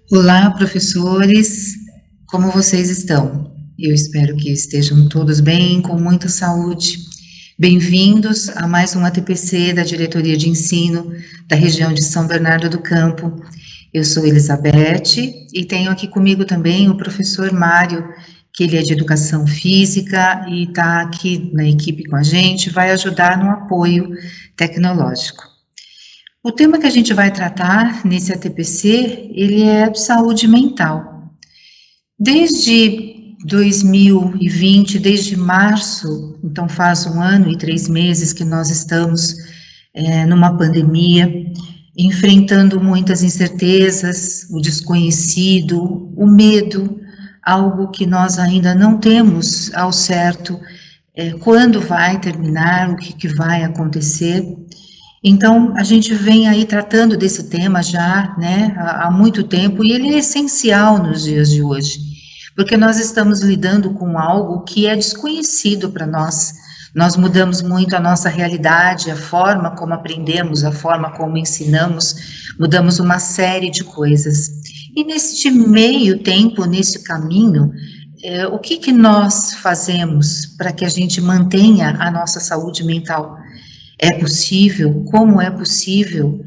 Olá, professores, como vocês estão? Eu espero que estejam todos bem, com muita saúde. Bem-vindos a mais um ATPC da Diretoria de Ensino da região de São Bernardo do Campo. Eu sou Elizabeth e tenho aqui comigo também o professor Mário, que ele é de Educação Física e está aqui na equipe com a gente, vai ajudar no apoio tecnológico. O tema que a gente vai tratar nesse ATPC, ele é de saúde mental. Desde 2020, desde março, então faz 1 ano e 3 meses que nós estamos numa pandemia, enfrentando muitas incertezas, o desconhecido, o medo, algo que nós ainda não temos ao certo quando vai terminar, o que vai acontecer. Então, a gente vem aí tratando desse tema já, né, há muito tempo, e ele é essencial nos dias de hoje, porque nós estamos lidando com algo que é desconhecido para nós. Nós mudamos muito a nossa realidade, a forma como aprendemos, a forma como ensinamos, mudamos uma série de coisas. E neste meio tempo, nesse caminho, o que nós fazemos para que a gente mantenha a nossa saúde mental? É possível? Como é possível?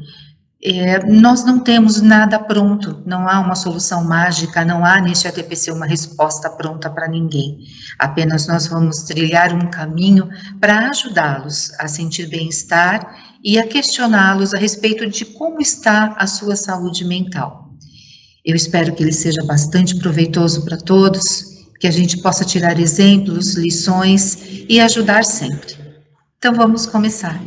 Nós não temos nada pronto, não há uma solução mágica, não há neste ATPC uma resposta pronta para ninguém. Apenas nós vamos trilhar um caminho para ajudá-los a sentir bem-estar e a questioná-los a respeito de como está a sua saúde mental. Eu espero que ele seja bastante proveitoso para todos, que a gente possa tirar exemplos, lições e ajudar sempre. Então, vamos começar.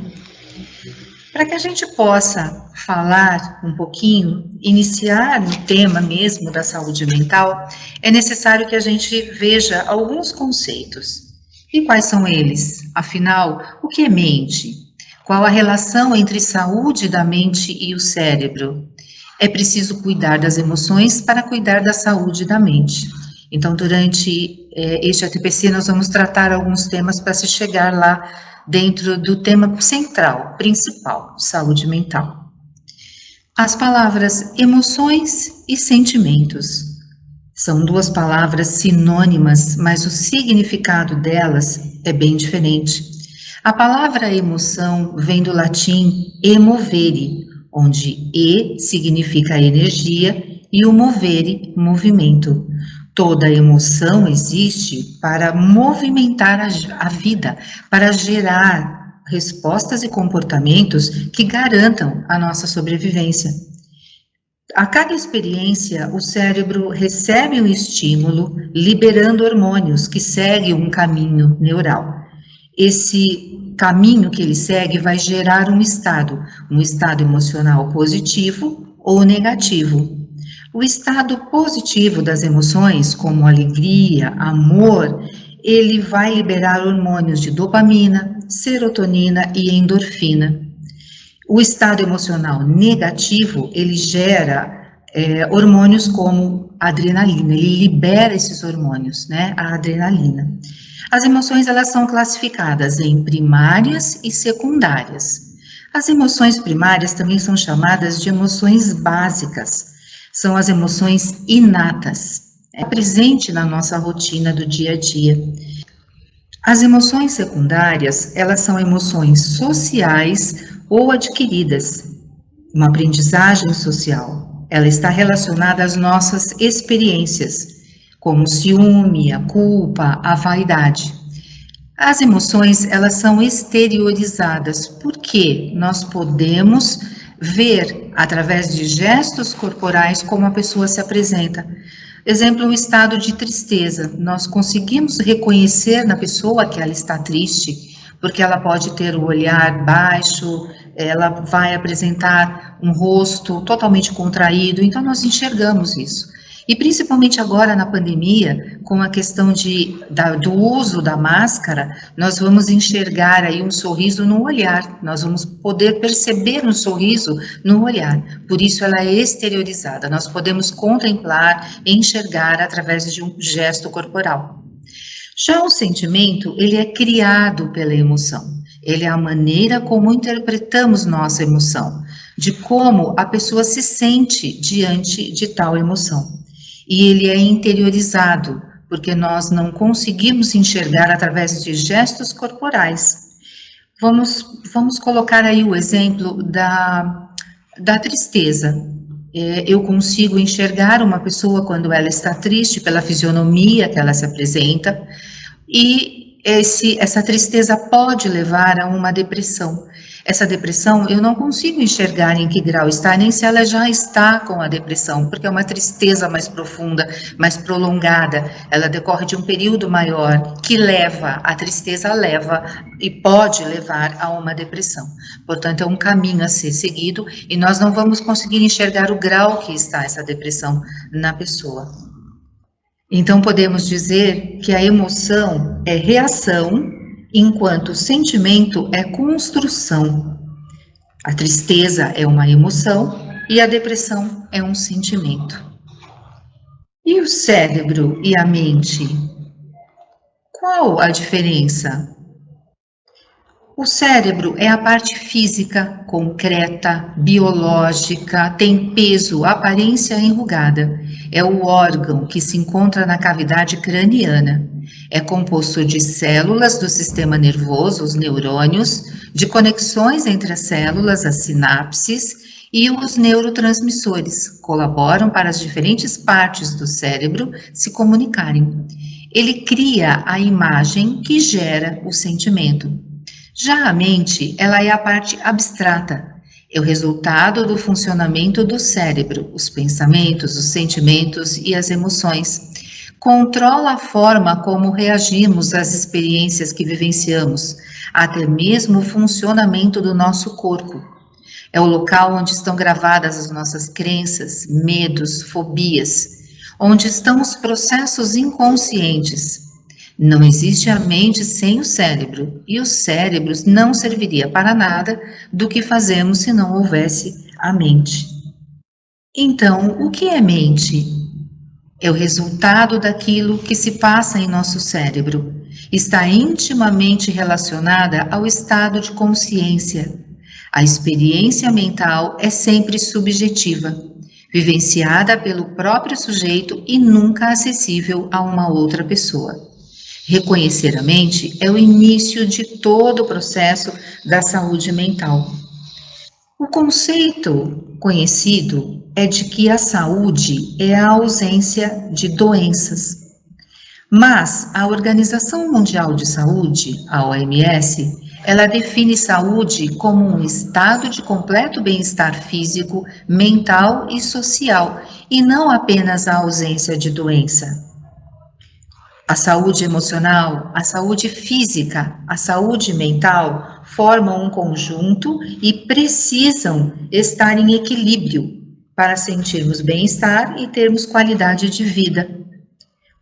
Para que a gente possa falar um pouquinho, iniciar no tema mesmo da saúde mental, é necessário que a gente veja alguns conceitos. E quais são eles? Afinal, o que é mente? Qual a relação entre saúde da mente e o cérebro? É preciso cuidar das emoções para cuidar da saúde da mente. Então, durante este ATPC, nós vamos tratar alguns temas para se chegar lá dentro do tema central, principal, saúde mental. As palavras emoções e sentimentos são 2 palavras sinônimas, mas o significado delas é bem diferente. A palavra emoção vem do latim emovere, onde e significa energia e o movere, movimento. Toda emoção existe para movimentar a vida, para gerar respostas e comportamentos que garantam a nossa sobrevivência. A cada experiência, o cérebro recebe um estímulo, liberando hormônios que seguem um caminho neural. Esse caminho que ele segue vai gerar um estado emocional positivo ou negativo. O estado positivo das emoções, como alegria, amor, ele vai liberar hormônios de dopamina, serotonina e endorfina. O estado emocional negativo, ele gera hormônios como adrenalina, ele libera esses hormônios, né, a adrenalina. As emoções, elas são classificadas em primárias e secundárias. As emoções primárias também são chamadas de emoções básicas. São as emoções inatas, presente na nossa rotina do dia a dia. As emoções secundárias, elas são emoções sociais ou adquiridas, uma aprendizagem social. Ela está relacionada às nossas experiências, como o ciúme, a culpa, a vaidade. As emoções, elas são exteriorizadas, porque nós podemos ver, através de gestos corporais, como a pessoa se apresenta. Exemplo, o estado de tristeza. Nós conseguimos reconhecer na pessoa que ela está triste, porque ela pode ter o olhar baixo, ela vai apresentar um rosto totalmente contraído, então nós enxergamos isso. E principalmente agora na pandemia, com a questão do uso da máscara, nós vamos enxergar aí um sorriso no olhar, nós vamos poder perceber um sorriso no olhar, por isso ela é exteriorizada, nós podemos contemplar, enxergar através de um gesto corporal. Já o sentimento, ele é criado pela emoção, ele é a maneira como interpretamos nossa emoção. de como a pessoa se sente diante de tal emoção. E ele é interiorizado, porque nós não conseguimos enxergar através de gestos corporais. Vamos colocar aí o exemplo da tristeza. Eu consigo enxergar uma pessoa quando ela está triste pela fisionomia que ela se apresenta, e essa tristeza pode levar a uma depressão. Essa depressão eu não consigo enxergar em que grau está, nem se ela já está com a depressão, porque é uma tristeza mais profunda, mais prolongada, ela decorre de um período maior, que a tristeza leva e pode levar a uma depressão. Portanto, é um caminho a ser seguido e nós não vamos conseguir enxergar o grau que está essa depressão na pessoa. Então, podemos dizer que a emoção é reação, enquanto o sentimento é construção. A tristeza é uma emoção e a depressão é um sentimento. E o cérebro e a mente? Qual a diferença? O cérebro é a parte física, concreta, biológica, tem peso, aparência enrugada. É o órgão que se encontra na cavidade craniana. É composto de células do sistema nervoso, os neurônios, de conexões entre as células, as sinapses, e os neurotransmissores colaboram para as diferentes partes do cérebro se comunicarem. Ele cria a imagem que gera o sentimento. Já a mente, ela é a parte abstrata, é o resultado do funcionamento do cérebro, os pensamentos, os sentimentos e as emoções. Controla a forma como reagimos às experiências que vivenciamos, até mesmo o funcionamento do nosso corpo. É o local onde estão gravadas as nossas crenças, medos, fobias, onde estão os processos inconscientes. Não existe a mente sem o cérebro, e o cérebro não serviria para nada do que fazemos se não houvesse a mente. Então, o que é mente? É o resultado daquilo que se passa em nosso cérebro. Está intimamente relacionada ao estado de consciência. A experiência mental é sempre subjetiva, vivenciada pelo próprio sujeito e nunca acessível a uma outra pessoa. Reconhecer a mente é o início de todo o processo da saúde mental. O conceito conhecido é de que a saúde é a ausência de doenças. Mas a Organização Mundial de Saúde, a OMS, ela define saúde como um estado de completo bem-estar físico, mental e social, e não apenas a ausência de doença. A saúde emocional, a saúde física, a saúde mental formam um conjunto e precisam estar em equilíbrio para sentirmos bem-estar e termos qualidade de vida.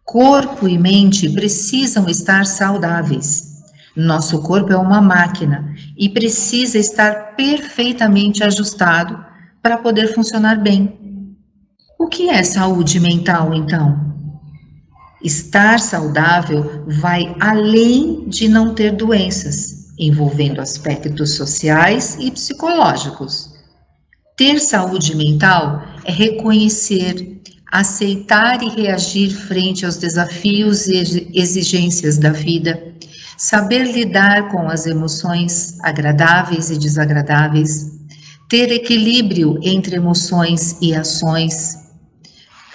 Corpo e mente precisam estar saudáveis. Nosso corpo é uma máquina e precisa estar perfeitamente ajustado para poder funcionar bem. O que é saúde mental, então? Estar saudável vai além de não ter doenças, envolvendo aspectos sociais e psicológicos. Ter saúde mental é reconhecer, aceitar e reagir frente aos desafios e exigências da vida, saber lidar com as emoções agradáveis e desagradáveis, ter equilíbrio entre emoções e ações,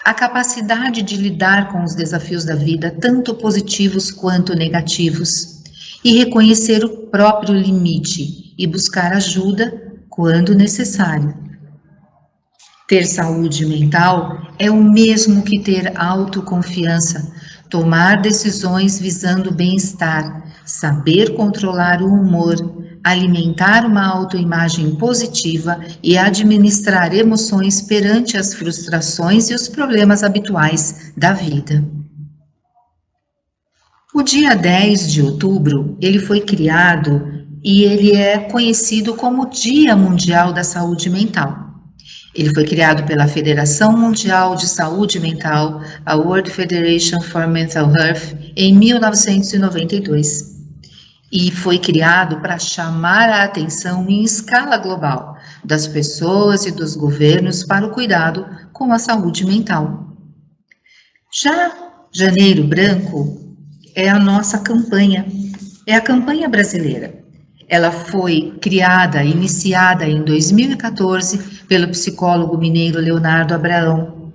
a capacidade de lidar com os desafios da vida, tanto positivos quanto negativos, e reconhecer o próprio limite e buscar ajuda quando necessário. Ter saúde mental é o mesmo que ter autoconfiança, tomar decisões visando bem-estar, saber controlar o humor, alimentar uma autoimagem positiva e administrar emoções perante as frustrações e os problemas habituais da vida. O dia 10 de outubro, ele foi criado e ele é conhecido como Dia Mundial da Saúde Mental. Ele foi criado pela Federação Mundial de Saúde Mental, a World Federation for Mental Health, em 1992. E foi criado para chamar a atenção em escala global das pessoas e dos governos para o cuidado com a saúde mental. Já Janeiro Branco é a nossa campanha, é a campanha brasileira. Ela foi criada, iniciada em 2014 pelo psicólogo mineiro Leonardo Abraão,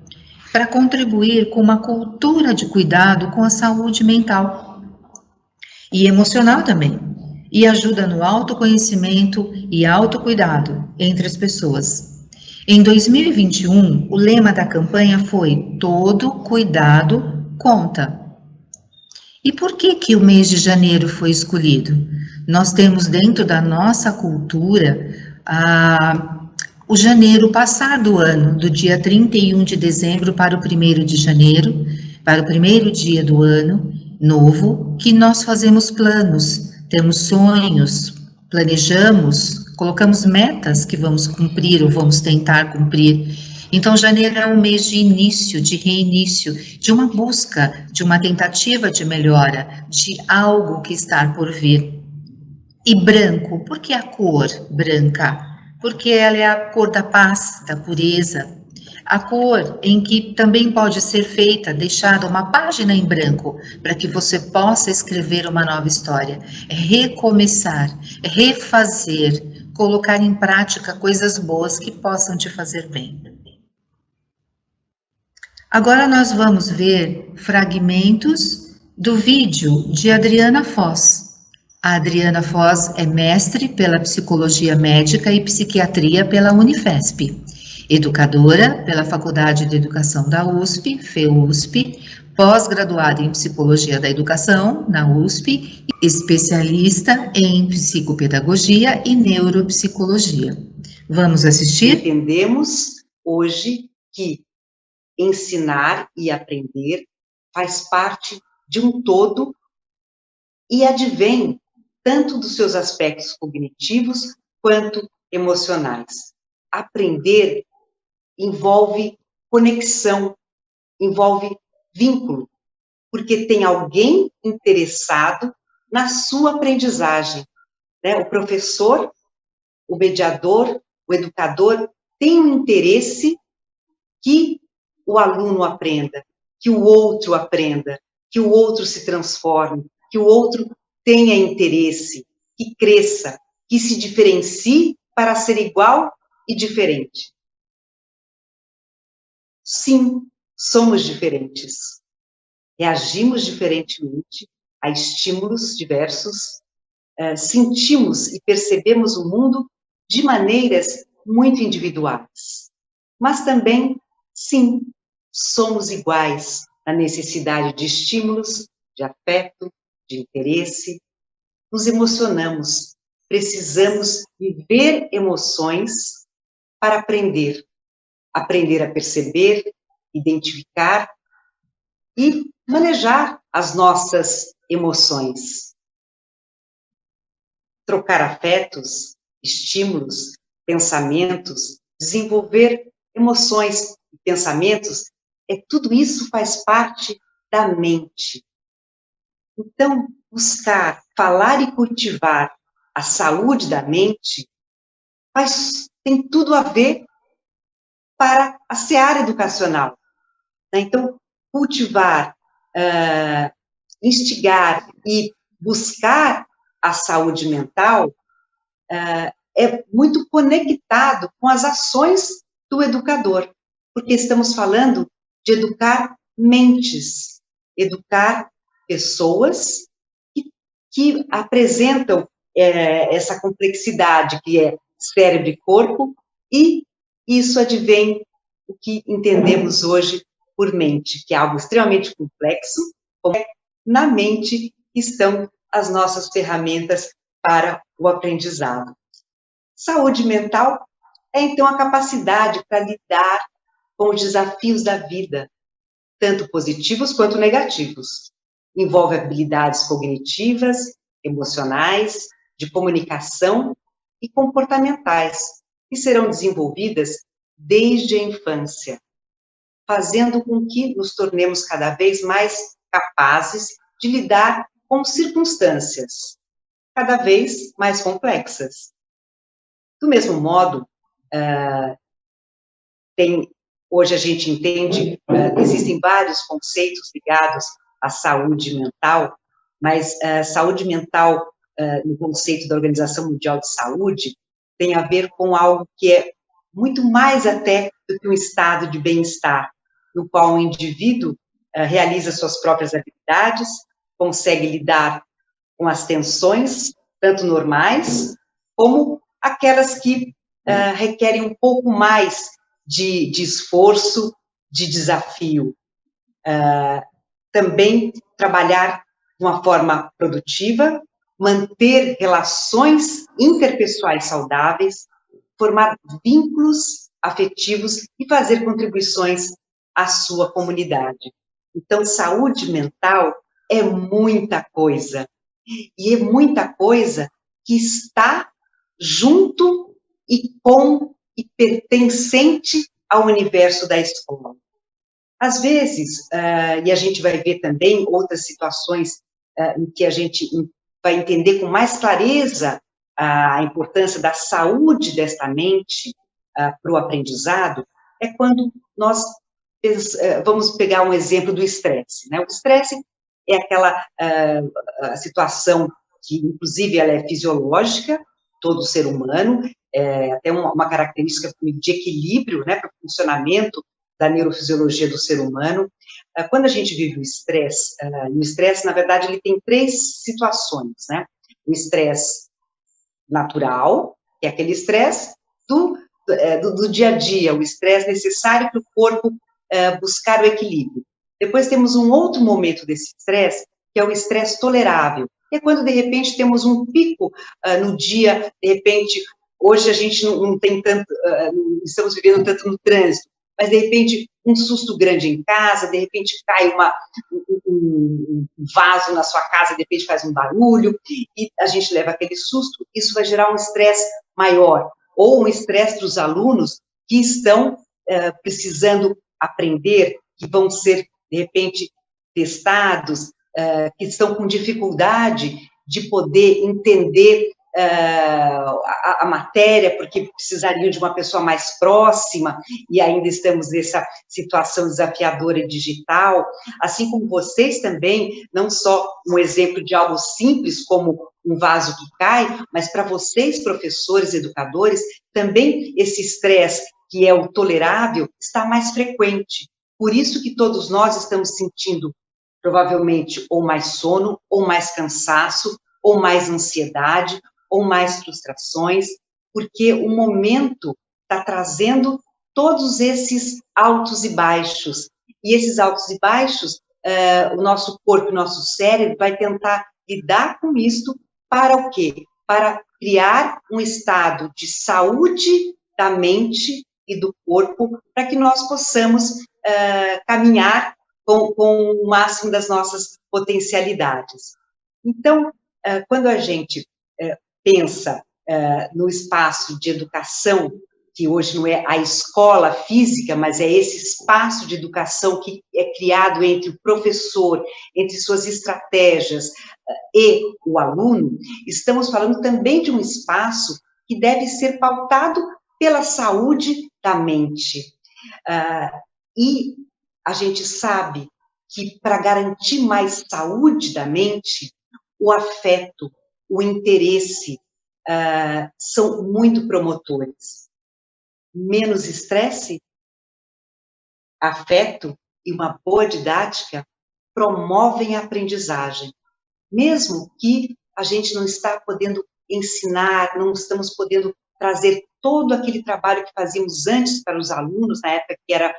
para contribuir com uma cultura de cuidado com a saúde mental e emocional também, e ajuda no autoconhecimento e autocuidado entre as pessoas. Em 2021, o lema da campanha foi Todo Cuidado Conta. E por que o mês de janeiro foi escolhido? Nós temos dentro da nossa cultura o janeiro passar do ano, do dia 31 de dezembro para o 1º de janeiro, para o primeiro dia do ano novo, que nós fazemos planos, temos sonhos, planejamos, colocamos metas que vamos cumprir ou vamos tentar cumprir. Então, janeiro é um mês de início, de reinício, de uma busca, de uma tentativa de melhora, de algo que está por vir. E branco, por que a cor branca? Porque ela é a cor da paz, da pureza, a cor em que também pode ser feita, deixada uma página em branco, para que você possa escrever uma nova história, é recomeçar, é refazer, colocar em prática coisas boas que possam te fazer bem. Agora nós vamos ver fragmentos do vídeo de Adriana Foz. A Adriana Foz é mestre pela Psicologia Médica e Psiquiatria pela Unifesp, educadora pela Faculdade de Educação da USP, FEUSP, pós-graduada em Psicologia da Educação na USP, especialista em Psicopedagogia e Neuropsicologia. Vamos assistir? Entendemos hoje que ensinar e aprender faz parte de um todo e advém tanto dos seus aspectos cognitivos quanto emocionais. Aprender envolve conexão, envolve vínculo, porque tem alguém interessado na sua aprendizagem, né? O professor, o mediador, o educador tem um interesse que o aluno aprenda, que o outro aprenda, que o outro se transforme, que o outro tenha interesse, que cresça, que se diferencie para ser igual e diferente. Sim, somos diferentes. Reagimos diferentemente a estímulos diversos, sentimos e percebemos o mundo de maneiras muito individuais. Mas também, sim, somos iguais na necessidade de estímulos, de afeto, de interesse. Nos emocionamos, precisamos viver emoções para aprender. Aprender a perceber, identificar e manejar as nossas emoções. Trocar afetos, estímulos, pensamentos, desenvolver emoções e pensamentos, tudo isso faz parte da mente. Então, buscar, falar e cultivar a saúde da mente tem tudo a ver para a seara educacional. Então, cultivar, instigar e buscar a saúde mental é muito conectado com as ações do educador, porque estamos falando de educar mentes, educar pessoas que apresentam essa complexidade que é cérebro e corpo, e isso advém o que entendemos hoje por mente, que é algo extremamente complexo, porque na mente estão as nossas ferramentas para o aprendizado. Saúde mental é, então, a capacidade para lidar com os desafios da vida, tanto positivos quanto negativos. Envolve habilidades cognitivas, emocionais, de comunicação e comportamentais, que serão desenvolvidas desde a infância, fazendo com que nos tornemos cada vez mais capazes de lidar com circunstâncias cada vez mais complexas. Do mesmo modo, Hoje a gente entende, existem vários conceitos ligados à saúde mental, mas saúde mental, no conceito da Organização Mundial de Saúde, tem a ver com algo que é muito mais até do que um estado de bem-estar, no qual o indivíduo realiza suas próprias habilidades, consegue lidar com as tensões, tanto normais, como aquelas que requerem um pouco mais de esforço, de desafio. Também trabalhar de uma forma produtiva, manter relações interpessoais saudáveis, formar vínculos afetivos e fazer contribuições à sua comunidade. Então, saúde mental é muita coisa, e é muita coisa que está junto e com e pertencente ao universo da escola. Às vezes, e a gente vai ver também outras situações em que a gente vai entender com mais clareza a importância da saúde desta mente para o aprendizado, é quando nós vamos pegar um exemplo do estresse, né? O estresse é aquela situação que, inclusive, ela é fisiológica, todo ser humano, até uma característica de equilíbrio, né, para o funcionamento da neurofisiologia do ser humano. Quando a gente vive o estresse, na verdade, ele tem 3 situações, né? O estresse natural, que é aquele estresse do dia a dia, o estresse necessário para o corpo buscar o equilíbrio. Depois temos um outro momento desse estresse, que é o estresse tolerável, que é quando, de repente, temos um pico no dia, de repente, hoje a gente não tem tanto, não estamos vivendo tanto no trânsito, mas, de repente, um susto grande em casa, de repente cai um vaso na sua casa, de repente faz um barulho, e a gente leva aquele susto, isso vai gerar um estresse maior, ou um estresse para os alunos que estão precisando aprender, que vão ser, de repente, testados, que estão com dificuldade de poder entender a matéria, porque precisariam de uma pessoa mais próxima, e ainda estamos nessa situação desafiadora digital, assim como vocês também, não só um exemplo de algo simples, como um vaso que cai, mas para vocês, professores, educadores, também esse estresse, que é o tolerável, está mais frequente. Por isso que todos nós estamos sentindo, provavelmente, ou mais sono, ou mais cansaço, ou mais ansiedade, ou mais frustrações, porque o momento está trazendo todos esses altos e baixos. E esses altos e baixos, o nosso corpo, o nosso cérebro vai tentar lidar com isto para o quê? Para criar um estado de saúde da mente e do corpo, para que nós possamos caminhar com o máximo das nossas potencialidades. Então, quando a gente pensa no espaço de educação, que hoje não é a escola física, mas é esse espaço de educação que é criado entre o professor, entre suas estratégias e o aluno, estamos falando também de um espaço que deve ser pautado pela saúde da mente. E a gente sabe que para garantir mais saúde da mente, o afeto, o interesse são muito promotores. Menos estresse, afeto e uma boa didática promovem a aprendizagem. Mesmo que a gente não está podendo ensinar, não estamos podendo trazer todo aquele trabalho que fazíamos antes para os alunos, na época que era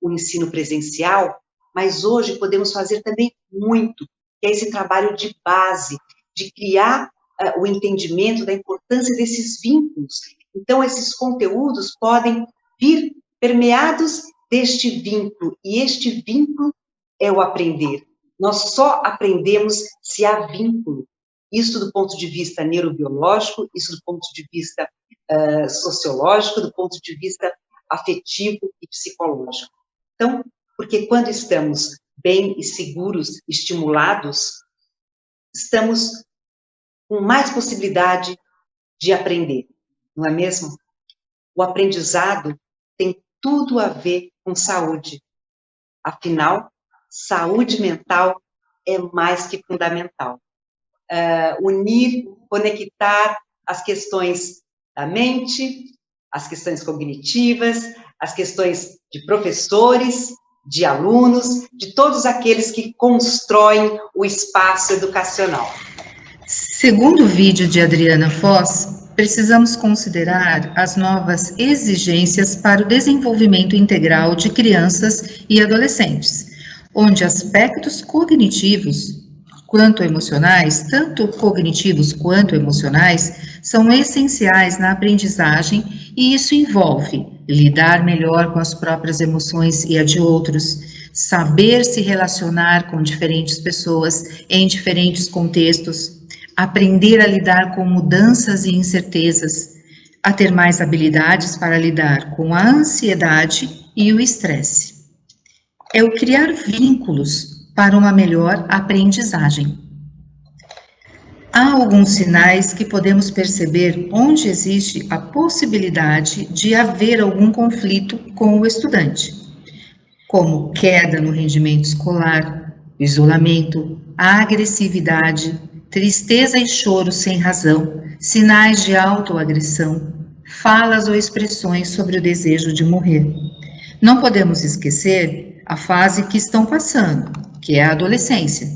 o ensino presencial, mas hoje podemos fazer também muito, que é esse trabalho de base, de criar o entendimento da importância desses vínculos. Então, esses conteúdos podem vir permeados deste vínculo, e este vínculo é o aprender. Nós só aprendemos se há vínculo. Isso do ponto de vista neurobiológico, isso do ponto de vista sociológico, do ponto de vista afetivo e psicológico. Então, porque quando estamos bem e seguros, estimulados, estamos com mais possibilidade de aprender, não é mesmo? o aprendizado tem tudo a ver com saúde. Afinal, saúde mental é mais que fundamental. Unir, conectar as questões da mente, as questões cognitivas, as questões de professores, de alunos, de todos aqueles que constroem o espaço educacional. Segundo o vídeo de Adriana Foz, precisamos considerar as novas exigências para o desenvolvimento integral de crianças e adolescentes, onde aspectos cognitivos quanto emocionais, tanto cognitivos quanto emocionais, são essenciais na aprendizagem e isso envolve lidar melhor com as próprias emoções e a de outros, saber se relacionar com diferentes pessoas em diferentes contextos, aprender a lidar com mudanças e incertezas, a ter mais habilidades para lidar com a ansiedade e o estresse. É o criar vínculos para uma melhor aprendizagem. Há alguns sinais que podemos perceber onde existe a possibilidade de haver algum conflito com o estudante, como queda no rendimento escolar, isolamento, agressividade, tristeza e choro sem razão, sinais de autoagressão, falas ou expressões sobre o desejo de morrer. Não podemos esquecer a fase que estão passando, que é a adolescência,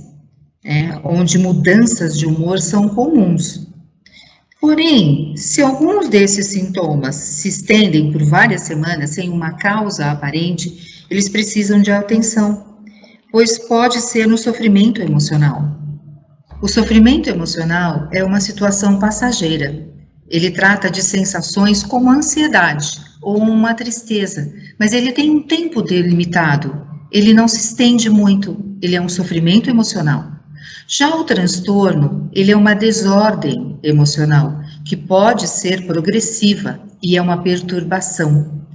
onde mudanças de humor são comuns. Porém, se alguns desses sintomas se estendem por várias semanas sem uma causa aparente, eles precisam de atenção, pois pode ser um sofrimento emocional. O sofrimento emocional é uma situação passageira. Ele trata de sensações como a ansiedade ou uma tristeza, mas ele tem um tempo delimitado. Ele não se estende muito, ele é um sofrimento emocional. Já o transtorno, ele é uma desordem emocional, que pode ser progressiva e é uma perturbação.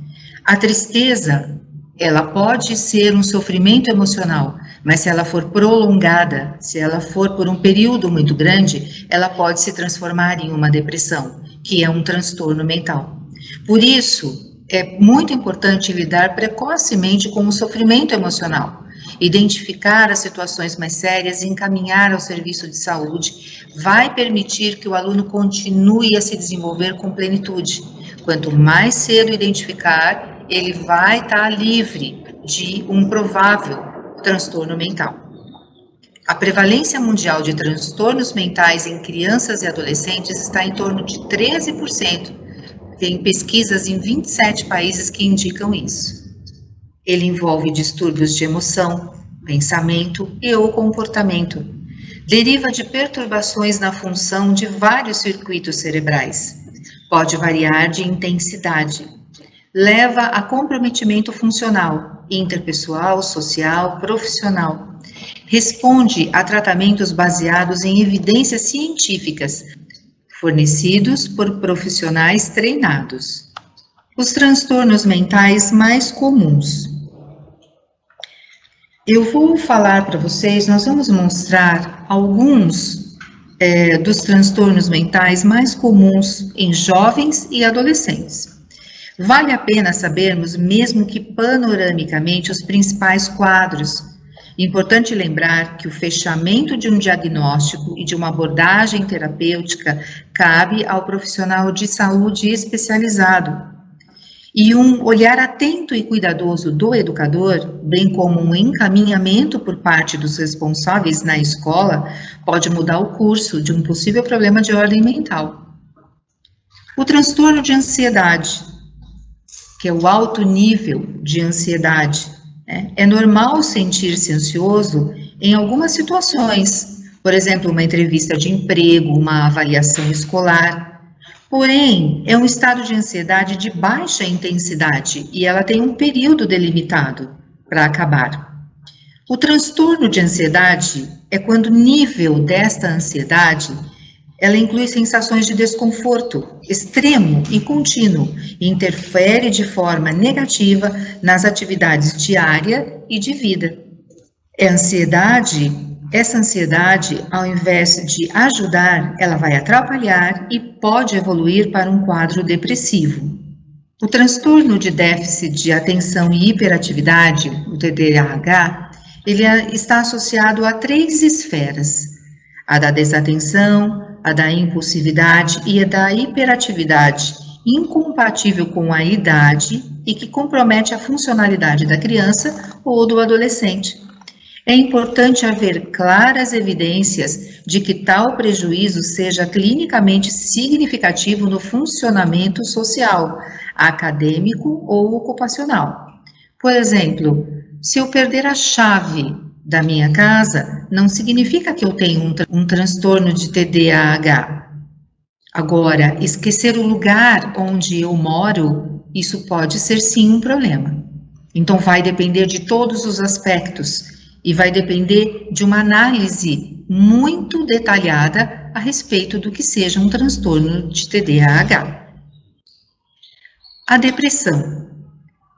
A tristeza, ela pode ser um sofrimento emocional, mas se ela for prolongada, se ela for por um período muito grande, ela pode se transformar em uma depressão, que é um transtorno mental. Por isso, é muito importante lidar precocemente com o sofrimento emocional, identificar as situações mais sérias e encaminhar ao serviço de saúde vai permitir que o aluno continue a se desenvolver com plenitude. Quanto mais cedo identificar, ele vai estar livre de um provável transtorno mental. A prevalência mundial de transtornos mentais em crianças e adolescentes está em torno de 13%. Tem pesquisas em 27 países que indicam isso. Ele envolve distúrbios de emoção, pensamento e ou comportamento. Deriva de perturbações na função de vários circuitos cerebrais. Pode variar de intensidade. Leva a comprometimento funcional, interpessoal, social, profissional. Responde a tratamentos baseados em evidências científicas, fornecidos por profissionais treinados. Os transtornos mentais mais comuns. Eu vou falar para vocês, nós vamos mostrar alguns dos transtornos mentais mais comuns em jovens e adolescentes. Vale a pena sabermos, mesmo que panoramicamente, os principais quadros. Importante lembrar que o fechamento de um diagnóstico e de uma abordagem terapêutica cabe ao profissional de saúde especializado. E um olhar atento e cuidadoso do educador, bem como um encaminhamento por parte dos responsáveis na escola, pode mudar o curso de um possível problema de ordem mental. O transtorno de ansiedade, que é o alto nível de ansiedade. É normal sentir-se ansioso em algumas situações, por exemplo, uma entrevista de emprego, uma avaliação escolar. Porém, é um estado de ansiedade de baixa intensidade e ela tem um período delimitado para acabar. O transtorno de ansiedade é quando o nível desta ansiedade ela inclui sensações de desconforto extremo e contínuo e interfere de forma negativa nas atividades diárias e de vida. Essa ansiedade, ao invés de ajudar, ela vai atrapalhar e pode evoluir para um quadro depressivo. O transtorno de déficit de atenção e hiperatividade, o TDAH, ele está associado a 3 esferas: a da desatenção, a da impulsividade e a da hiperatividade, incompatível com a idade e que compromete a funcionalidade da criança ou do adolescente. É importante haver claras evidências de que tal prejuízo seja clinicamente significativo no funcionamento social, acadêmico ou ocupacional. Por exemplo, se eu perder a chave da minha casa, não significa que eu tenho um transtorno de TDAH. Agora, esquecer o lugar onde eu moro, isso pode ser sim um problema. Então, vai depender de todos os aspectos e vai depender de uma análise muito detalhada a respeito do que seja um transtorno de TDAH. A depressão.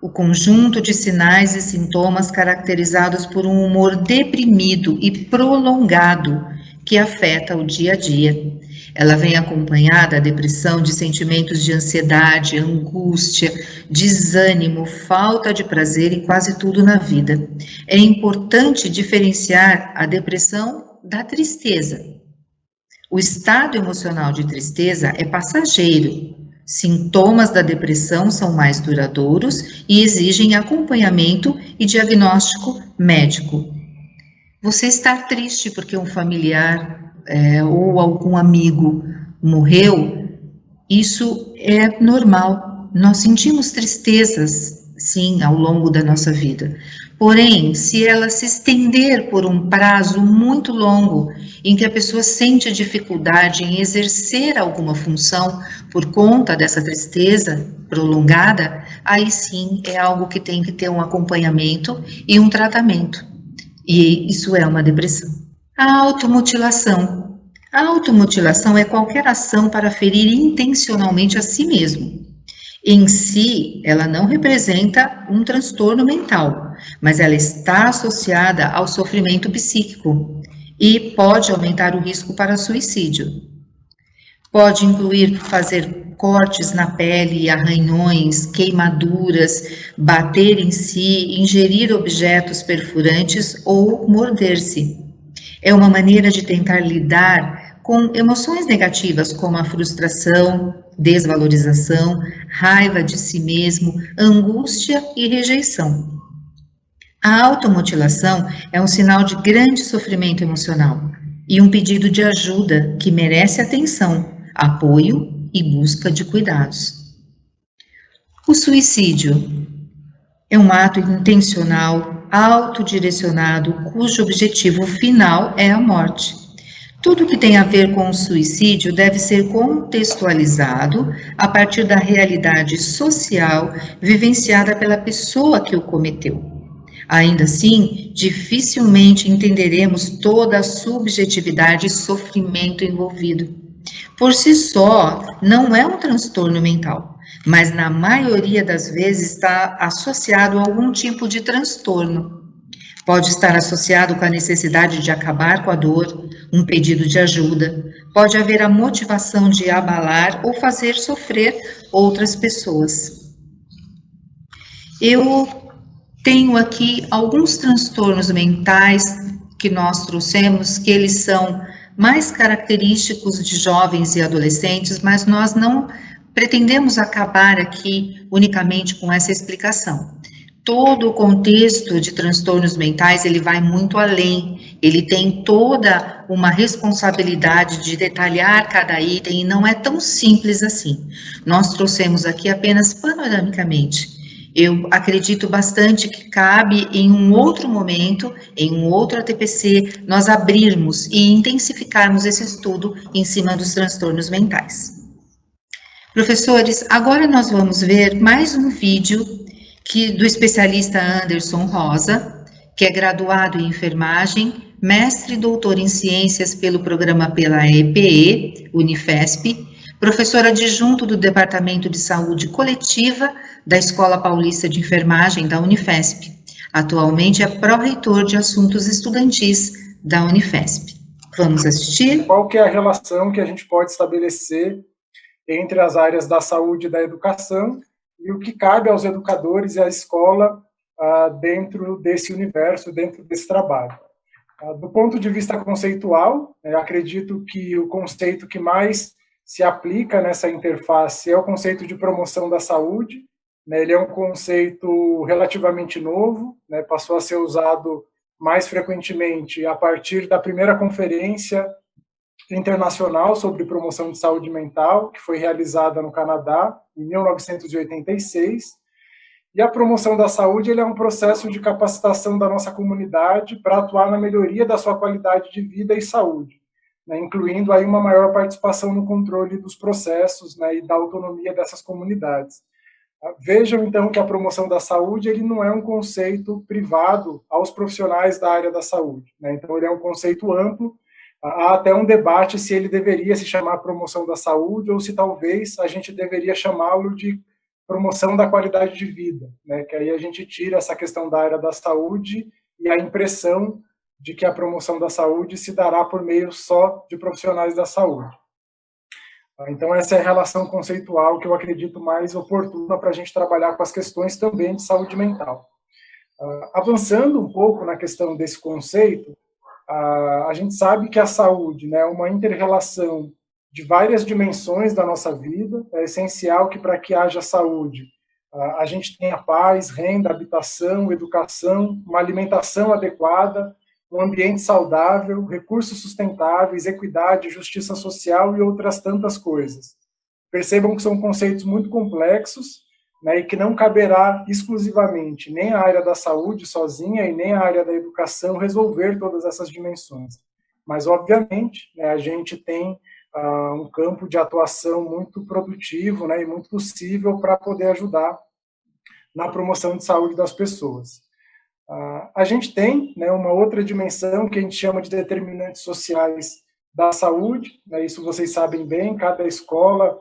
O conjunto de sinais e sintomas caracterizados por um humor deprimido e prolongado que afeta o dia a dia. Ela vem acompanhada, a depressão, de sentimentos de ansiedade, angústia, desânimo, falta de prazer em quase tudo na vida. É importante diferenciar a depressão da tristeza. O estado emocional de tristeza é passageiro. Sintomas da depressão são mais duradouros e exigem acompanhamento e diagnóstico médico. Você está triste porque um familiar ou algum amigo morreu, isso é normal. Nós sentimos tristezas, sim, ao longo da nossa vida. Porém, se ela se estender por um prazo muito longo, em que a pessoa sente dificuldade em exercer alguma função por conta dessa tristeza prolongada, aí sim é algo que tem que ter um acompanhamento e um tratamento. E isso é uma depressão. A automutilação. A automutilação é qualquer ação para ferir intencionalmente a si mesmo. Em si, ela não representa um transtorno mental, mas ela está associada ao sofrimento psíquico e pode aumentar o risco para suicídio. Pode incluir fazer cortes na pele, arranhões, queimaduras, bater em si, ingerir objetos perfurantes ou morder-se. É uma maneira de tentar lidar com emoções negativas como a frustração, desvalorização, raiva de si mesmo, angústia e rejeição. A automutilação é um sinal de grande sofrimento emocional e um pedido de ajuda que merece atenção, apoio e busca de cuidados. O suicídio é um ato intencional, autodirecionado, cujo objetivo final é a morte. Tudo que tem a ver com o suicídio deve ser contextualizado a partir da realidade social vivenciada pela pessoa que o cometeu. Ainda assim, dificilmente entenderemos toda a subjetividade e sofrimento envolvido. Por si só, não é um transtorno mental, mas na maioria das vezes está associado a algum tipo de transtorno. Pode estar associado com a necessidade de acabar com a dor, um pedido de ajuda, pode haver a motivação de abalar ou fazer sofrer outras pessoas. Eu tenho aqui alguns transtornos mentais que nós trouxemos, que eles são mais característicos de jovens e adolescentes, mas nós não pretendemos acabar aqui unicamente com essa explicação. Todo o contexto de transtornos mentais, ele vai muito além, ele tem toda uma responsabilidade de detalhar cada item e não é tão simples assim. Nós trouxemos aqui apenas panoramicamente. Eu acredito bastante que cabe em um outro momento, em um outro ATPC, nós abrirmos e intensificarmos esse estudo em cima dos transtornos mentais. Professores, agora nós vamos ver mais um vídeo do especialista Anderson Rosa, que é graduado em enfermagem, mestre e doutor em ciências pelo programa pela EPE, Unifesp, professor adjunto do Departamento de Saúde Coletiva da Escola Paulista de Enfermagem da Unifesp. Atualmente é pró-reitor de assuntos estudantis da Unifesp. Vamos assistir? Qual que é a relação que a gente pode estabelecer entre as áreas da saúde e da educação e o que cabe aos educadores e à escola dentro desse universo, dentro desse trabalho. Do ponto de vista conceitual, acredito que o conceito que mais se aplica nessa interface é o conceito de promoção da saúde. Ele é um conceito relativamente novo, passou a ser usado mais frequentemente a partir da primeira conferência internacional sobre promoção de saúde mental, que foi realizada no Canadá, em 1986. E a promoção da saúde ele é um processo de capacitação da nossa comunidade para atuar na melhoria da sua qualidade de vida e saúde, incluindo aí uma maior participação no controle dos processos e da autonomia dessas comunidades. Vejam, então, que a promoção da saúde ele não é um conceito privado aos profissionais da área da saúde. Então, ele é um conceito amplo. Há até um debate se ele deveria se chamar promoção da saúde ou se talvez a gente deveria chamá-lo de promoção da qualidade de vida, que aí a gente tira essa questão da área da saúde e a impressão de que a promoção da saúde se dará por meio só de profissionais da saúde. Então, essa é a relação conceitual que eu acredito mais oportuna para a gente trabalhar com as questões também de saúde mental. Avançando um pouco na questão desse conceito, a gente sabe que a saúde é uma inter-relação de várias dimensões da nossa vida. É essencial que, para que haja saúde, a gente tenha paz, renda, habitação, educação, uma alimentação adequada, um ambiente saudável, recursos sustentáveis, equidade, justiça social e outras tantas coisas. Percebam que são conceitos muito complexos, e que não caberá exclusivamente nem a área da saúde sozinha e nem a área da educação resolver todas essas dimensões. Mas, obviamente, a gente tem um campo de atuação muito produtivo e muito possível para poder ajudar na promoção de saúde das pessoas. A gente tem uma outra dimensão que a gente chama de determinantes sociais da saúde, isso vocês sabem bem, cada escola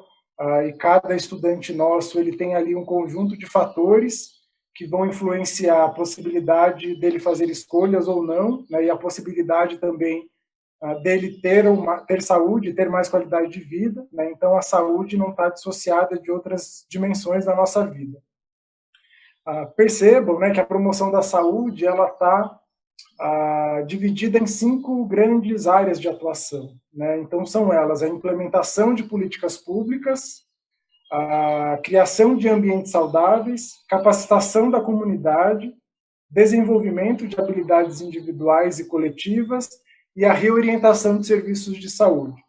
e cada estudante nosso ele tem ali um conjunto de fatores que vão influenciar a possibilidade dele fazer escolhas ou não, e a possibilidade também dele ter saúde, ter mais qualidade de vida. Então, a saúde não está dissociada de outras dimensões da nossa vida. Percebam que a promoção da saúde ela está dividida em 5 grandes áreas de atuação. Então, são elas a implementação de políticas públicas, a criação de ambientes saudáveis, capacitação da comunidade, desenvolvimento de habilidades individuais e coletivas e a reorientação de serviços de saúde.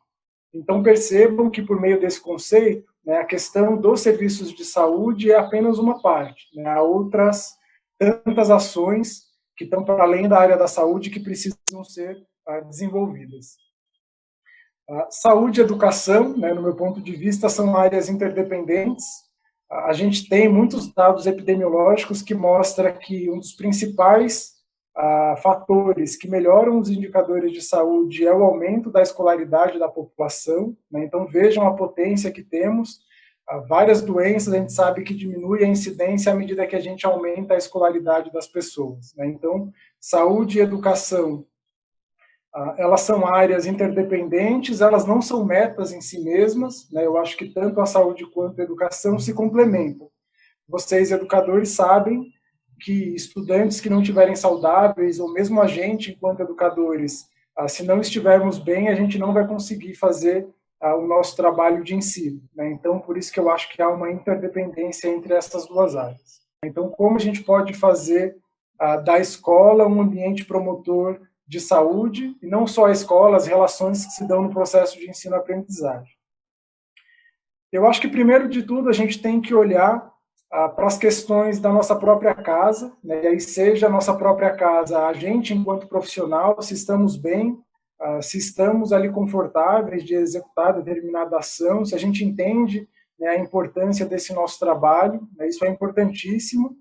Então, percebam que, por meio desse conceito, a questão dos serviços de saúde é apenas uma parte. Há outras tantas ações que estão para além da área da saúde que precisam ser desenvolvidas. Saúde e educação, no meu ponto de vista, são áreas interdependentes. A gente tem muitos dados epidemiológicos que mostram que um dos principais fatores que melhoram os indicadores de saúde é o aumento da escolaridade da população. Então, vejam a potência que temos. Várias doenças a gente sabe que diminui a incidência à medida que a gente aumenta a escolaridade das pessoas. Então, saúde e educação, elas são áreas interdependentes, elas não são metas em si mesmas. Eu acho que tanto a saúde quanto a educação se complementam. Vocês, educadores, sabem que estudantes que não estiverem saudáveis, ou mesmo a gente, enquanto educadores, se não estivermos bem, a gente não vai conseguir fazer o nosso trabalho de ensino. Então, por isso que eu acho que há uma interdependência entre essas duas áreas. Então, como a gente pode fazer da escola um ambiente promotor de saúde, e não só a escola, as relações que se dão no processo de ensino-aprendizagem? Eu acho que, primeiro de tudo, a gente tem que olhar para as questões da nossa própria casa, e aí seja a nossa própria casa, a gente enquanto profissional, se estamos bem, se estamos ali confortáveis de executar determinada ação, se a gente entende a importância desse nosso trabalho, isso é importantíssimo.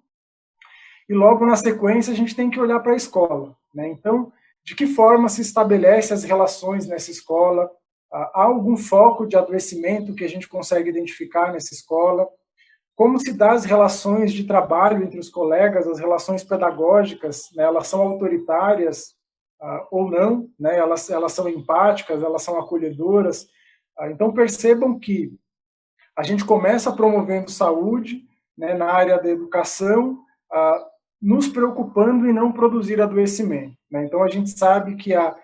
E logo na sequência a gente tem que olhar para a escola. Então, de que forma se estabelece as relações nessa escola? Há algum foco de adoecimento que a gente consegue identificar nessa escola? Como se dá as relações de trabalho entre os colegas, as relações pedagógicas, elas são autoritárias ou não, elas são empáticas, elas são acolhedoras. Então, percebam que a gente começa promovendo saúde, né, na área da educação, nos preocupando em não produzir adoecimento, né? Então, a gente sabe que há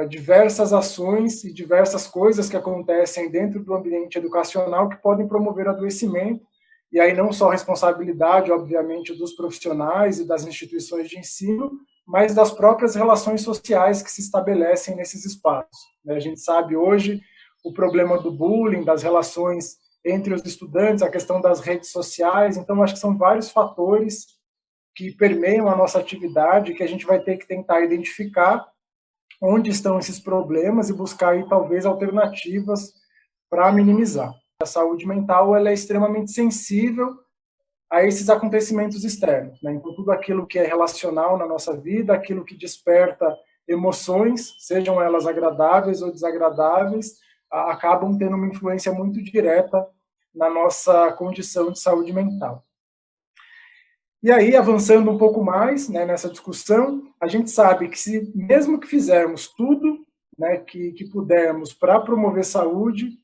diversas ações e diversas coisas que acontecem dentro do ambiente educacional que podem promover adoecimento, e aí não só responsabilidade, obviamente, dos profissionais e das instituições de ensino, mas das próprias relações sociais que se estabelecem nesses espaços. A gente sabe hoje o problema do bullying, das relações entre os estudantes, a questão das redes sociais. Então, acho que são vários fatores que permeiam a nossa atividade, que a gente vai ter que tentar identificar onde estão esses problemas e buscar aí, talvez, alternativas para minimizar. A saúde mental ela é extremamente sensível a esses acontecimentos externos, né? Então, tudo aquilo que é relacional na nossa vida, aquilo que desperta emoções, sejam elas agradáveis ou desagradáveis, acabam tendo uma influência muito direta na nossa condição de saúde mental. E aí, avançando um pouco mais, né, nessa discussão, a gente sabe que mesmo que fizermos tudo, né, que pudermos para promover saúde,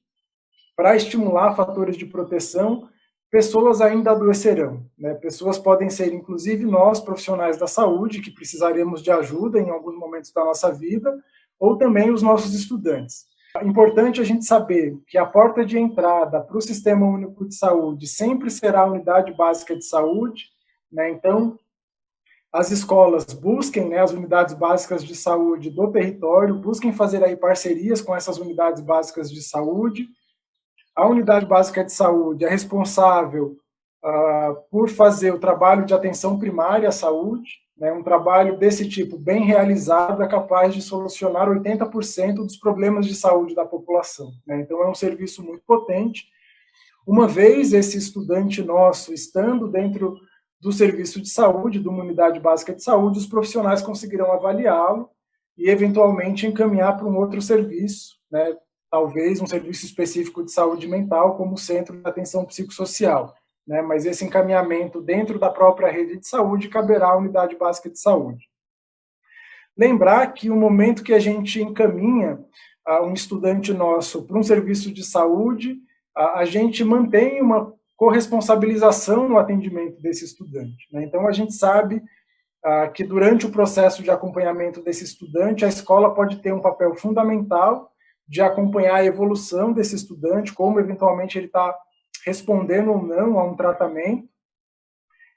para estimular fatores de proteção, pessoas ainda adoecerão, né? Pessoas podem ser, inclusive, nós, profissionais da saúde, que precisaremos de ajuda em alguns momentos da nossa vida, ou também os nossos estudantes. É importante a gente saber que a porta de entrada para o Sistema Único de Saúde sempre será a unidade básica de saúde, né? Então, as escolas busquem, né, as unidades básicas de saúde do território, busquem fazer aí parcerias com essas unidades básicas de saúde. A unidade básica de saúde é responsável por fazer o trabalho de atenção primária à saúde, né? Um trabalho desse tipo, bem realizado, é capaz de solucionar 80% dos problemas de saúde da população, né? Então, é um serviço muito potente. Uma vez esse estudante nosso estando dentro do serviço de saúde, de uma unidade básica de saúde, os profissionais conseguirão avaliá-lo e, eventualmente, encaminhar para um outro serviço, né? Talvez um serviço específico de saúde mental, como o Centro de Atenção Psicossocial, né? Mas esse encaminhamento dentro da própria rede de saúde caberá à unidade básica de saúde. Lembrar que o momento que a gente encaminha um estudante nosso para um serviço de saúde, a gente mantém uma corresponsabilização no atendimento desse estudante, né? Então, a gente sabe que durante o processo de acompanhamento desse estudante, a escola pode ter um papel fundamental de acompanhar a evolução desse estudante, como eventualmente ele está respondendo ou não a um tratamento.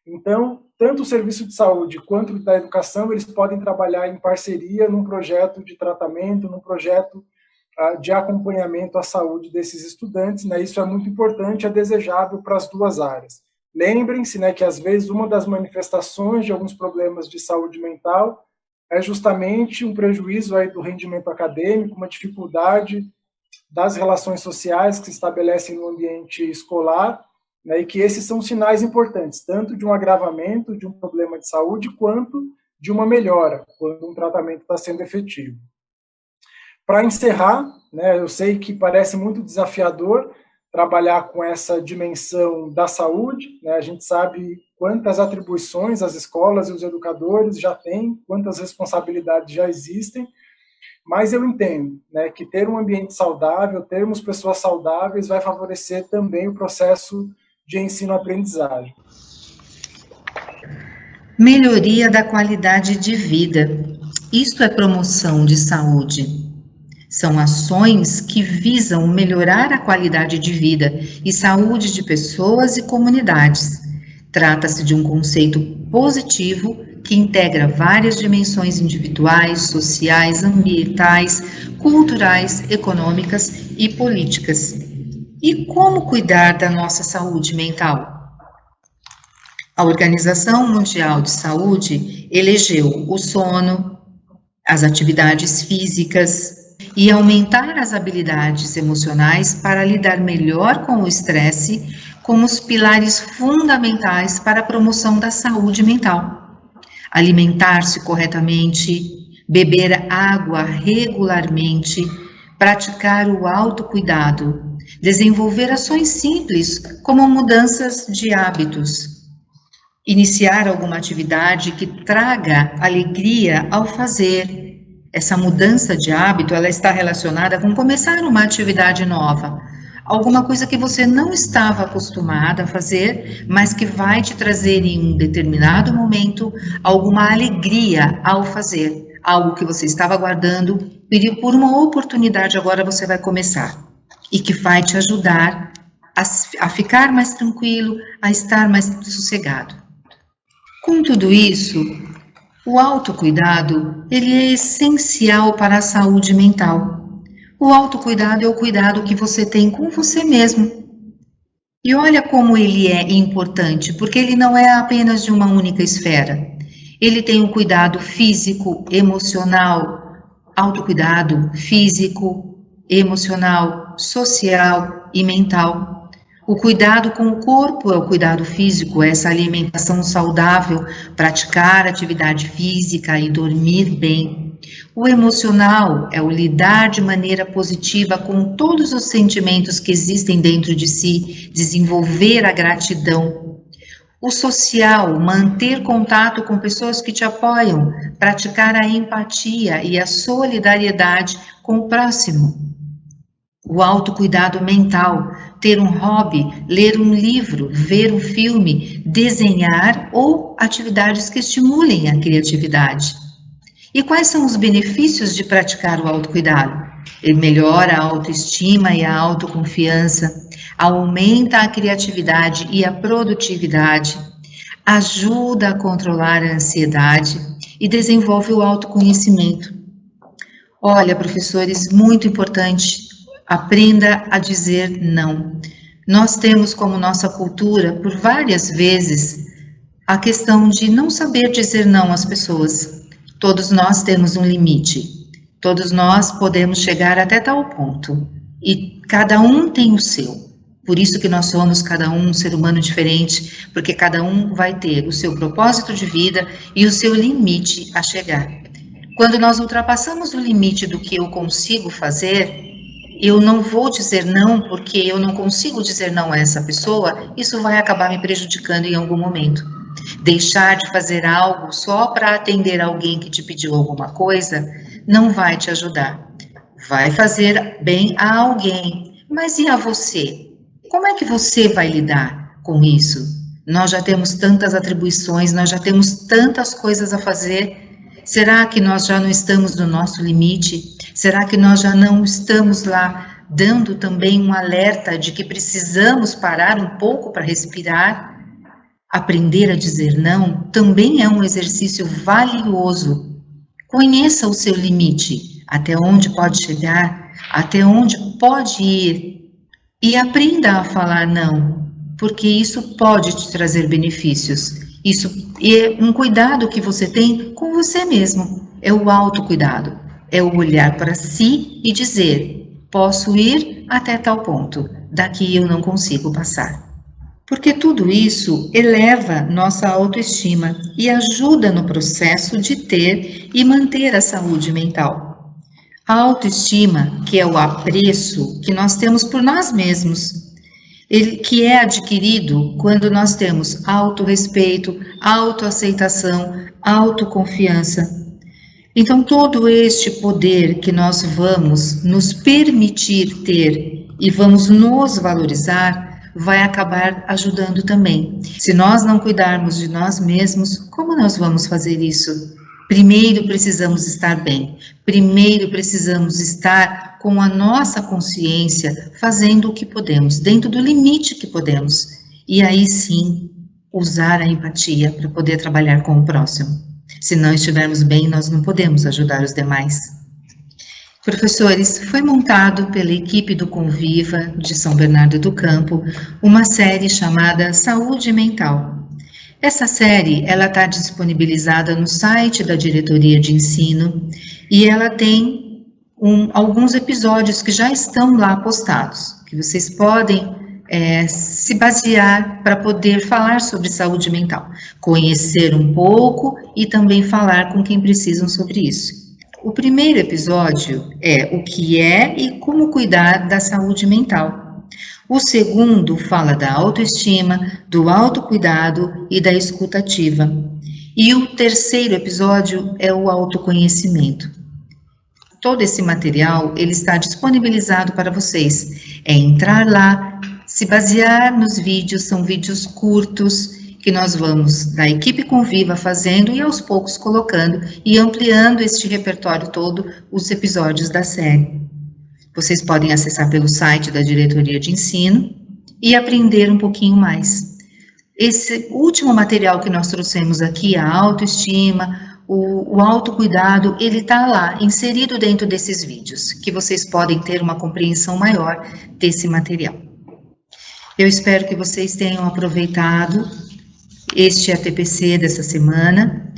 Então, tanto o serviço de saúde quanto o da educação, eles podem trabalhar em parceria num projeto de tratamento, num projeto de acompanhamento à saúde desses estudantes, né? Isso é muito importante, é desejável para as duas áreas. Lembrem-se, né, que às vezes uma das manifestações de alguns problemas de saúde mental é justamente um prejuízo aí do rendimento acadêmico, uma dificuldade das relações sociais que se estabelecem no ambiente escolar, né, e que esses são sinais importantes, tanto de um agravamento de um problema de saúde, quanto de uma melhora, quando um tratamento está sendo efetivo. Para encerrar, né, eu sei que parece muito desafiador trabalhar com essa dimensão da saúde, né? A gente sabe quantas atribuições as escolas e os educadores já têm, quantas responsabilidades já existem, mas eu entendo, né, que ter um ambiente saudável, termos pessoas saudáveis, vai favorecer também o processo de ensino-aprendizagem. Melhoria da qualidade de vida. Isto é promoção de saúde. São ações que visam melhorar a qualidade de vida e saúde de pessoas e comunidades. Trata-se de um conceito positivo que integra várias dimensões individuais, sociais, ambientais, culturais, econômicas e políticas. E como cuidar da nossa saúde mental? A Organização Mundial de Saúde elegeu o sono, as atividades físicas, e aumentar as habilidades emocionais para lidar melhor com o estresse como os pilares fundamentais para a promoção da saúde mental. Alimentar-se corretamente, beber água regularmente, praticar o autocuidado, desenvolver ações simples como mudanças de hábitos, iniciar alguma atividade que traga alegria ao fazer. Essa mudança de hábito, ela está relacionada com começar uma atividade nova, alguma coisa que você não estava acostumada a fazer, mas que vai te trazer em um determinado momento alguma alegria ao fazer, algo que você estava aguardando, e por uma oportunidade agora você vai começar, e que vai te ajudar a ficar mais tranquilo, a estar mais sossegado. Com tudo isso, o autocuidado, ele é essencial para a saúde mental. O autocuidado é o cuidado que você tem com você mesmo. E olha como ele é importante, porque ele não é apenas de uma única esfera. Ele tem um cuidado físico, emocional, autocuidado físico, emocional, social e mental. O cuidado com o corpo é o cuidado físico, essa alimentação saudável, praticar atividade física e dormir bem. O emocional é o lidar de maneira positiva com todos os sentimentos que existem dentro de si, desenvolver a gratidão. O social, manter contato com pessoas que te apoiam, praticar a empatia e a solidariedade com o próximo. O autocuidado mental, ter um hobby, ler um livro, ver um filme, desenhar ou atividades que estimulem a criatividade. E quais são os benefícios de praticar o autocuidado? Ele melhora a autoestima e a autoconfiança, aumenta a criatividade e a produtividade, ajuda a controlar a ansiedade e desenvolve o autoconhecimento. Olha, professores, muito importante, aprenda a dizer não. Nós temos como nossa cultura, por várias vezes, a questão de não saber dizer não às pessoas. Todos nós temos um limite, todos nós podemos chegar até tal ponto, e cada um tem o seu. Por isso que nós somos cada um ser humano diferente, porque cada um vai ter o seu propósito de vida e o seu limite a chegar. Quando nós ultrapassamos o limite do que eu consigo fazer, eu não vou dizer não porque eu não consigo dizer não a essa pessoa, isso vai acabar me prejudicando em algum momento. Deixar de fazer algo só para atender alguém que te pediu alguma coisa não vai te ajudar. Vai fazer bem a alguém, mas e a você? Como é que você vai lidar com isso? Nós já temos tantas atribuições, nós já temos tantas coisas a fazer. Será que nós já não estamos no nosso limite? Será que nós já não estamos lá dando também um alerta de que precisamos parar um pouco para respirar? Aprender a dizer não também é um exercício valioso. Conheça o seu limite, até onde pode chegar, até onde pode ir, e aprenda a falar não, porque isso pode te trazer benefícios. Isso é um cuidado que você tem com você mesmo, é o autocuidado, é o olhar para si e dizer, posso ir até tal ponto, daqui eu não consigo passar. Porque tudo isso eleva nossa autoestima e ajuda no processo de ter e manter a saúde mental. A autoestima, que é o apreço que nós temos por nós mesmos, que é adquirido quando nós temos autorrespeito, autoaceitação, autoconfiança. Então, todo este poder que nós vamos nos permitir ter e vamos nos valorizar, vai acabar ajudando também. Se nós não cuidarmos de nós mesmos, como nós vamos fazer isso? Primeiro precisamos estar bem, primeiro precisamos estar com a nossa consciência fazendo o que podemos, dentro do limite que podemos, e aí sim usar a empatia para poder trabalhar com o próximo. Se não estivermos bem, nós não podemos ajudar os demais. Professores, foi montado pela equipe do Conviva de São Bernardo do Campo uma série chamada Saúde Mental. Essa série ela está disponibilizada no site da Diretoria de Ensino e ela tem alguns episódios que já estão lá postados, que vocês podem se basear para poder falar sobre saúde mental, conhecer um pouco e também falar com quem precisam sobre isso. O primeiro episódio é o que é e como cuidar da saúde mental. O segundo fala da autoestima, do autocuidado e da escuta ativa. E o terceiro episódio é o autoconhecimento. Todo esse material ele está disponibilizado para vocês. É entrar lá, se basear nos vídeos, são vídeos curtos, que nós vamos, da equipe Conviva, fazendo e aos poucos colocando e ampliando este repertório todo, os episódios da série. Vocês podem acessar pelo site da Diretoria de Ensino e aprender um pouquinho mais. Esse último material que nós trouxemos aqui, a autoestima, o autocuidado, ele está lá, inserido dentro desses vídeos, que vocês podem ter uma compreensão maior desse material. Eu espero que vocês tenham aproveitado este ATPC dessa semana,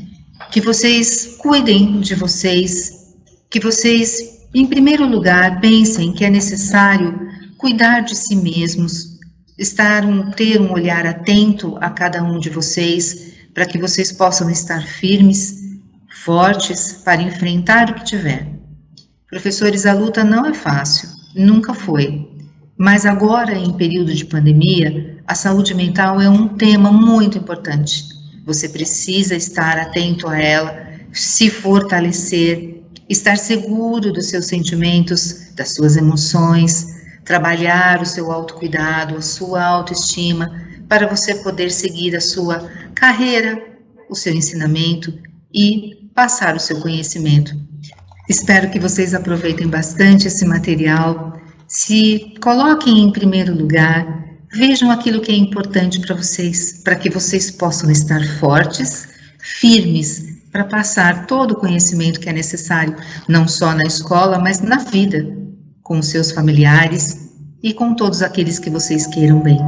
que vocês cuidem de vocês, que vocês, em primeiro lugar, pensem que é necessário cuidar de si mesmos, ter um olhar atento a cada um de vocês, para que vocês possam estar firmes, fortes, para enfrentar o que tiver. Professores, a luta não é fácil, nunca foi, mas agora, em período de pandemia, a saúde mental é um tema muito importante. Você precisa estar atento a ela, se fortalecer, estar seguro dos seus sentimentos, das suas emoções, trabalhar o seu autocuidado, a sua autoestima, para você poder seguir a sua carreira, o seu ensinamento e passar o seu conhecimento. Espero que vocês aproveitem bastante esse material, se coloquem em primeiro lugar, vejam aquilo que é importante para vocês, para que vocês possam estar fortes, firmes, para passar todo o conhecimento que é necessário, não só na escola, mas na vida, com os seus familiares e com todos aqueles que vocês queiram bem.